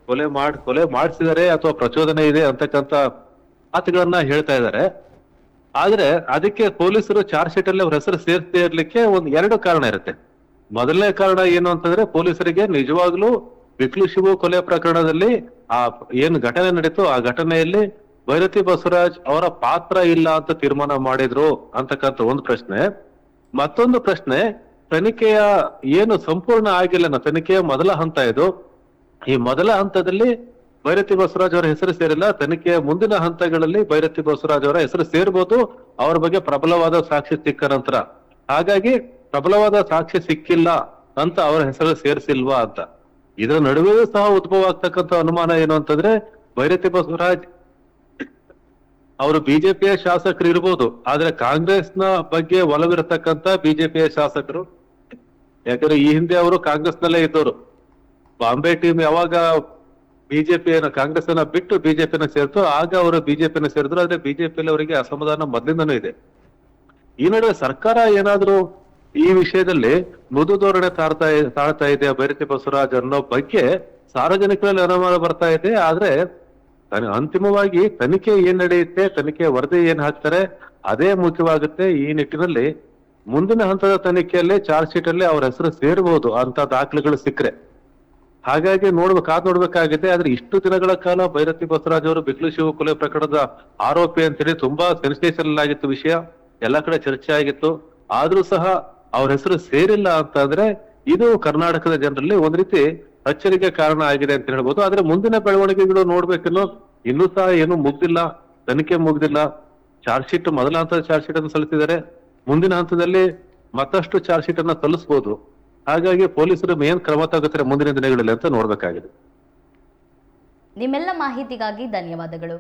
ಕೊಲೆ ಮಾಡಿಸಿದರೆ ಅಥವಾ ಪ್ರಚೋದನೆ ಇದೆ ಅಂತಕ್ಕಂತ ಮಾತುಗಳನ್ನ ಹೇಳ್ತಾ ಇದ್ದಾರೆ. ಆದ್ರೆ ಅದಕ್ಕೆ ಪೊಲೀಸರು ಚಾರ್ಜ್ ಶೀಟ್ ಅಲ್ಲಿ ಅವ್ರ ಹೆಸರು ಸೇರ್ಸದೇ ಇರ್ಲಿಕ್ಕೆ ಎರಡು ಕಾರಣ ಇರುತ್ತೆ. ಮೊದಲನೇ ಕಾರಣ ಏನು ಅಂತಂದ್ರೆ, ಪೊಲೀಸರಿಗೆ ನಿಜವಾಗ್ಲೂ ಬಿಕ್ಲು ಶಿವು ಕೊಲೆ ಪ್ರಕರಣದಲ್ಲಿ ಆ ಏನು ಘಟನೆ ನಡೀತು ಆ ಘಟನೆಯಲ್ಲಿ ಭೈರತಿ ಬಸವರಾಜ್ ಅವರ ಪಾತ್ರ ಇಲ್ಲ ಅಂತ ತೀರ್ಮಾನ ಮಾಡಿದ್ರು ಅಂತಕ್ಕಂಥ ಒಂದು ಪ್ರಶ್ನೆ. ಮತ್ತೊಂದು ಪ್ರಶ್ನೆ, ತನಿಖೆಯ ಏನು ಸಂಪೂರ್ಣ ಆಗಿಲ್ಲ, ತನಿಖೆಯ ಮೊದಲ ಹಂತ ಇದು. ಈ ಮೊದಲ ಹಂತದಲ್ಲಿ ಭೈರತಿ ಬಸವರಾಜ್ ಅವರ ಹೆಸರು ಸೇರಿಲ್ಲ. ತನಿಖೆಯ ಮುಂದಿನ ಹಂತಗಳಲ್ಲಿ ಭೈರತಿ ಬಸವರಾಜ್ ಅವರ ಹೆಸರು ಸೇರ್ಬೋದು, ಅವ್ರ ಬಗ್ಗೆ ಪ್ರಬಲವಾದ ಸಾಕ್ಷಿ ಸಿಕ್ಕ ನಂತರ. ಹಾಗಾಗಿ ಪ್ರಬಲವಾದ ಸಾಕ್ಷಿ ಸಿಕ್ಕಿಲ್ಲ ಅಂತ ಅವರ ಹೆಸರು ಸೇರಿಸಿಲ್ವಾ ಅಂತ. ಇದರ ನಡುವೆಯೂ ಸಹ ಉದ್ಭವ ಆಗ್ತಕ್ಕಂಥ ಅನುಮಾನ ಏನು ಅಂತಂದ್ರೆ, ಭೈರತಿ ಬಸವರಾಜ್ ಅವರು ಬಿಜೆಪಿಯ ಶಾಸಕರು ಇರ್ಬೋದು, ಆದ್ರೆ ಕಾಂಗ್ರೆಸ್ನ ಬಗ್ಗೆ ಒಲವಿರತಕ್ಕಂತ ಬಿಜೆಪಿಯ ಶಾಸಕರು. ಯಾಕಂದ್ರೆ ಈ ಹಿಂದೆ ಅವರು ಕಾಂಗ್ರೆಸ್ ನಲ್ಲೇ ಇದ್ದವರು. ಬಾಂಬೆ ಟೀಮ್ ಯಾವಾಗ ಕಾಂಗ್ರೆಸ್ ಅನ್ನ ಬಿಟ್ಟು ಬಿಜೆಪಿನ ಸೇರ್ತು, ಆಗ ಅವರು ಬಿಜೆಪಿನ ಸೇರಿದ್ರು. ಆದ್ರೆ ಬಿಜೆಪಿಯಲ್ಲಿ ಅವರಿಗೆ ಅಸಮಾಧಾನ ಮೊದಲಿಂದನೂ ಇದೆ. ಈ ನಡುವೆ ಸರ್ಕಾರ ಏನಾದ್ರೂ ಈ ವಿಷಯದಲ್ಲಿ ಮೃದು ಧೋರಣೆ ತಾಳ್ತಾ ಇದೆ ಭೈರತಿ ಬಸವರಾಜ್ ಅನ್ನೋ ಬಗ್ಗೆ ಸಾರ್ವಜನಿಕರಲ್ಲಿ ಅನುಮಾನ ಬರ್ತಾ ಇದೆ. ಆದ್ರೆ ಅಂತಿಮವಾಗಿ ತನಿಖೆ ಏನ್ ನಡೆಯುತ್ತೆ, ತನಿಖೆ ವರದಿ ಏನ್ ಹಾಕ್ತಾರೆ, ಅದೇ ಮುಖ್ಯವಾಗುತ್ತೆ. ಈ ನಿಟ್ಟಿನಲ್ಲಿ ಮುಂದಿನ ಹಂತದ ತನಿಖೆಯಲ್ಲಿ ಚಾರ್ಜ್ ಶೀಟ್ ಅಲ್ಲಿ ಅವ್ರ ಹೆಸರು ಸೇರಬಹುದು ಅಂತ ದಾಖಲೆಗಳು ಸಿಕ್ಕರೆ. ಹಾಗಾಗಿ ಕಾದ್ ನೋಡ್ಬೇಕಾಗಿದೆ. ಆದ್ರೆ ಇಷ್ಟು ದಿನಗಳ ಕಾಲ ಭೈರತಿ ಬಸವರಾಜ್ ಅವರು ಬಿಕ್ಲು ಶಿವು ಕೊಲೆ ಪ್ರಕರಣದ ಆರೋಪಿ ಅಂತೇಳಿ ತುಂಬಾ ಸೆನ್ಸೇಷನಲ್ ಆಗಿತ್ತು ವಿಷಯ, ಎಲ್ಲಾ ಕಡೆ ಚರ್ಚೆ ಆಗಿತ್ತು. ಆದ್ರೂ ಸಹ ಅವ್ರ ಹೆಸರು ಸೇರಿಲ್ಲ ಅಂತಂದ್ರೆ ಇದು ಕರ್ನಾಟಕದ ಜನರಲ್ಲಿ ಒಂದ್ ರೀತಿ ಅಚ್ಚರಿಗೆ ಕಾರಣ ಆಗಿದೆ ಅಂತ ಹೇಳ್ಬೋದು. ಆದ್ರೆ ಮುಂದಿನ ಬೆಳವಣಿಗೆಗಳು ನೋಡ್ಬೇಕನ್ನೋ, ಇನ್ನೂ ಸಹ ಏನು ಮುಗ್ದಿಲ್ಲ, ತನಿಖೆ ಮುಗ್ದಿಲ್ಲ. ಚಾರ್ಜ್ ಶೀಟ್ ಮೊದಲ ಹಂತದ ಚಾರ್ಜ್ ಶೀಟ್ ಅನ್ನು ಸಲ್ಲಿಸಿದ್ದಾರೆ, ಮುಂದಿನ ಹಂತದಲ್ಲಿ ಮತ್ತಷ್ಟು ಚಾರ್ಜ್ ಶೀಟ್ ಅನ್ನ ಸಲ್ಲಿಸಬಹುದು. ಹಾಗಾಗಿ ಪೊಲೀಸರು ಏನ್ ಕ್ರಮ ತಗೋತಾರೆ ಮುಂದಿನ ದಿನಗಳಲ್ಲಿ ಅಂತ ನೋಡ್ಬೇಕಾಗಿದೆ. ನಿಮ್ಮೆಲ್ಲ ಮಾಹಿತಿಗಾಗಿ ಧನ್ಯವಾದಗಳು.